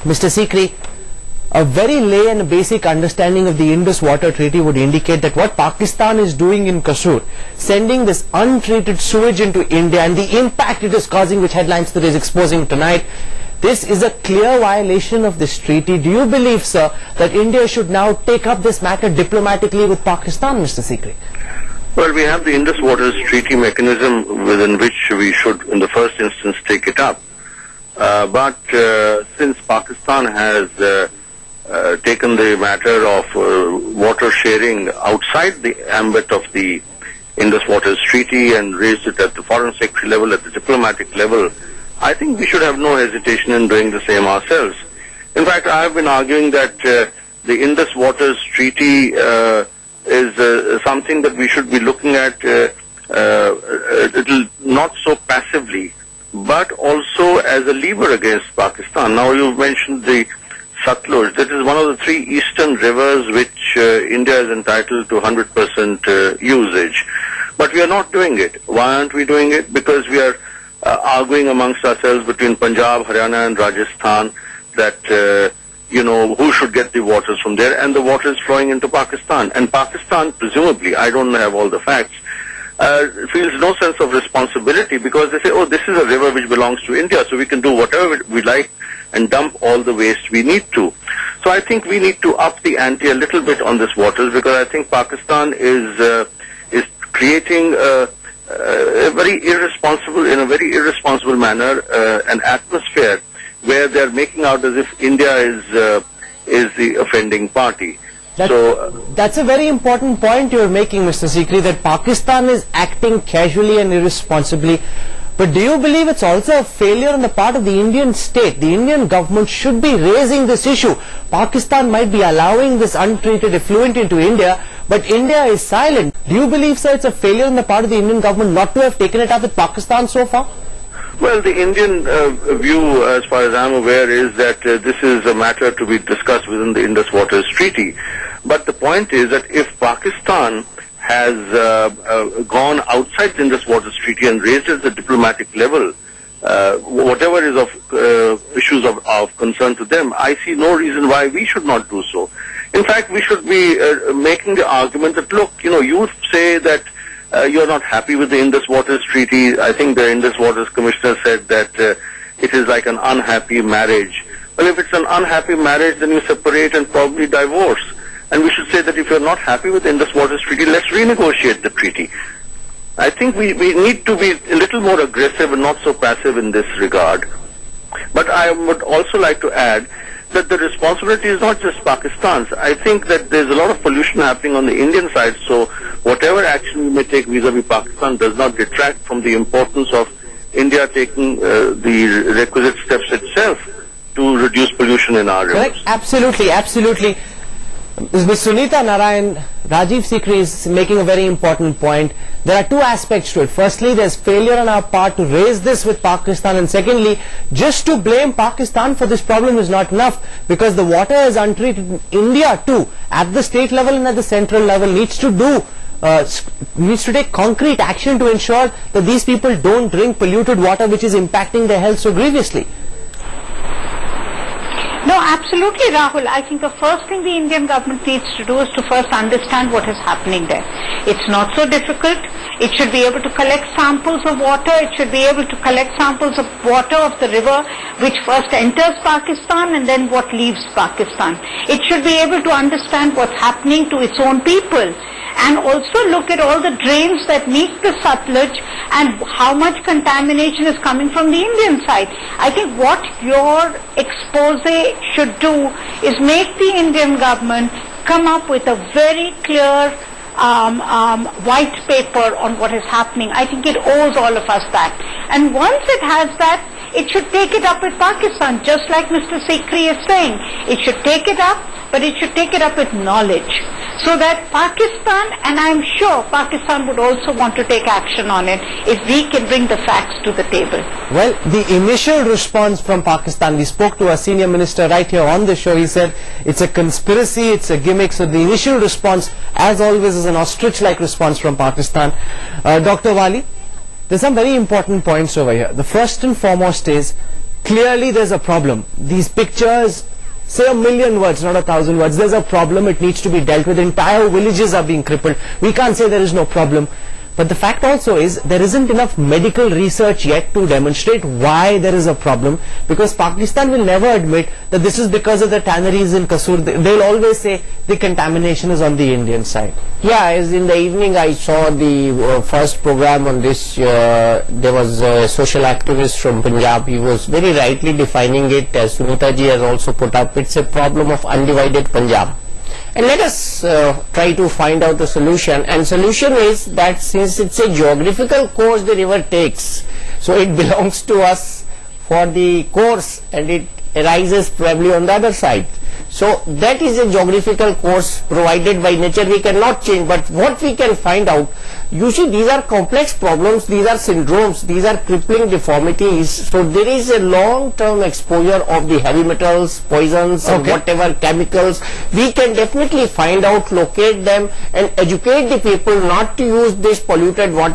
Mr. Sikri, a very lay and basic understanding of the Indus Water Treaty would indicate that what Pakistan is doing in Kasur, sending this untreated sewage into India and the impact it is causing, which headlines today is exposing tonight, this is a clear violation of this treaty. Do you believe, sir, that India should now take up this matter diplomatically with Pakistan, Mr. Sikri? Well, we have the Indus Waters Treaty mechanism within which we should, in the first instance, take it up. But since Pakistan has taken the matter of water sharing outside the ambit of the Indus Waters Treaty and raised it at the Foreign Secretary level, at the diplomatic level, I think we should have no hesitation in doing the same ourselves. In fact, I have been arguing that the Indus Waters Treaty is something that we should be looking at not so passively, but also as a lever against Pakistan. Now, you've mentioned the Sutlej. That is one of the three eastern rivers which India is entitled to 100% usage. But we are not doing it. Why aren't we doing it? Because we are arguing amongst ourselves between Punjab, Haryana and Rajasthan that, who should get the waters from there, and the water is flowing into Pakistan. And Pakistan, presumably, I don't have all the facts, feels no sense of responsibility because they say, oh, this is a river which belongs to India, so we can do whatever we like and dump all the waste we need to. So I think we need to up the ante a little bit on this waters, because I think Pakistan is creating a very irresponsible manner an atmosphere where they are making out as if India is the offending party. That's a very important point you are making, Mr. Sikri, that Pakistan is acting casually and irresponsibly. But do you believe it's also a failure on the part of the Indian state? The Indian government should be raising this issue. Pakistan might be allowing this untreated effluent into India, but India is silent. Do you believe, sir, it's a failure on the part of the Indian government not to have taken it up with Pakistan so far? Well, the Indian view, as far as I'm aware, is that this is a matter to be discussed within the Indus Waters Treaty. But the point is that if Pakistan has gone outside the Indus Waters Treaty and raised it at the diplomatic level, whatever is of issues of concern to them, I see no reason why we should not do so. In fact, we should be making the argument that, look, you say that you're not happy with the Indus Waters Treaty. I think the Indus Waters Commissioner said that it is like an unhappy marriage. Well, if it's an unhappy marriage, then you separate and probably divorce. And we should say that if you're not happy with the Indus Waters Treaty, let's renegotiate the treaty. I think we need to be a little more aggressive and not so passive in this regard. But I would also like to add that the responsibility is not just Pakistan's. I think that there's a lot of pollution happening on the Indian side, so whatever action we may take vis-a-vis Pakistan does not detract from the importance of India taking the requisite steps itself to reduce pollution in our rivers. Correct. Absolutely, absolutely. Ms. Sunita Narayan, Rajiv Sikri is making a very important point. There are two aspects to it. Firstly, there's failure on our part to raise this with Pakistan, and secondly, just to blame Pakistan for this problem is not enough, because the water is untreated. India too, at the state level and at the central level, needs to take concrete action to ensure that these people don't drink polluted water which is impacting their health so grievously. No, absolutely, Rahul. I think the first thing the Indian government needs to do is to first understand what is happening there. It's not so difficult. It should be able to collect samples of water. It should be able to collect samples of water of the river which first enters Pakistan and then what leaves Pakistan. It should be able to understand what's happening to its own people, and also look at all the drains that meet the Sutlej and how much contamination is coming from the Indian side. I think what your expose should do is make the Indian government come up with a very clear white paper on what is happening. I think it owes all of us that. And once it has that, it should take it up with Pakistan, just like Mr. Sikri is saying. It should take it up, but it should take it up with knowledge, so that Pakistan, and I'm sure Pakistan would also want to take action on it if we can bring the facts to the table. Well, the initial response from Pakistan, we spoke to a senior minister right here on the show. He said it's a conspiracy, it's a gimmick. So the initial response, as always, is an ostrich-like response from Pakistan. Dr. Wali, there's some very important points over here. The first and foremost is clearly there's a problem. These pictures say 1,000,000 words, not 1,000 words. There's a problem, it needs to be dealt with. Entire villages are being crippled. We can't say there is no problem. But the fact also is there isn't enough medical research yet to demonstrate why there is a problem, because Pakistan will never admit that this is because of the tanneries in Kasur. They'll always say the contamination is on the Indian side. Yeah, as in the evening I saw the first program on this, there was a social activist from Punjab. He was very rightly defining it, as Sunita ji has also put up. It's a problem of undivided Punjab. And let us try to find out the solution. And solution is that since it's a geographical course the river takes, so it belongs to us for the course and it arises probably on the other side. So that is a geographical course provided by nature, we cannot change. But what we can find out, you see, these are complex problems, these are syndromes, these are crippling deformities. So there is a long-term exposure of the heavy metals, poisons, and whatever chemicals. We can definitely find out, locate them and educate the people not to use this polluted water.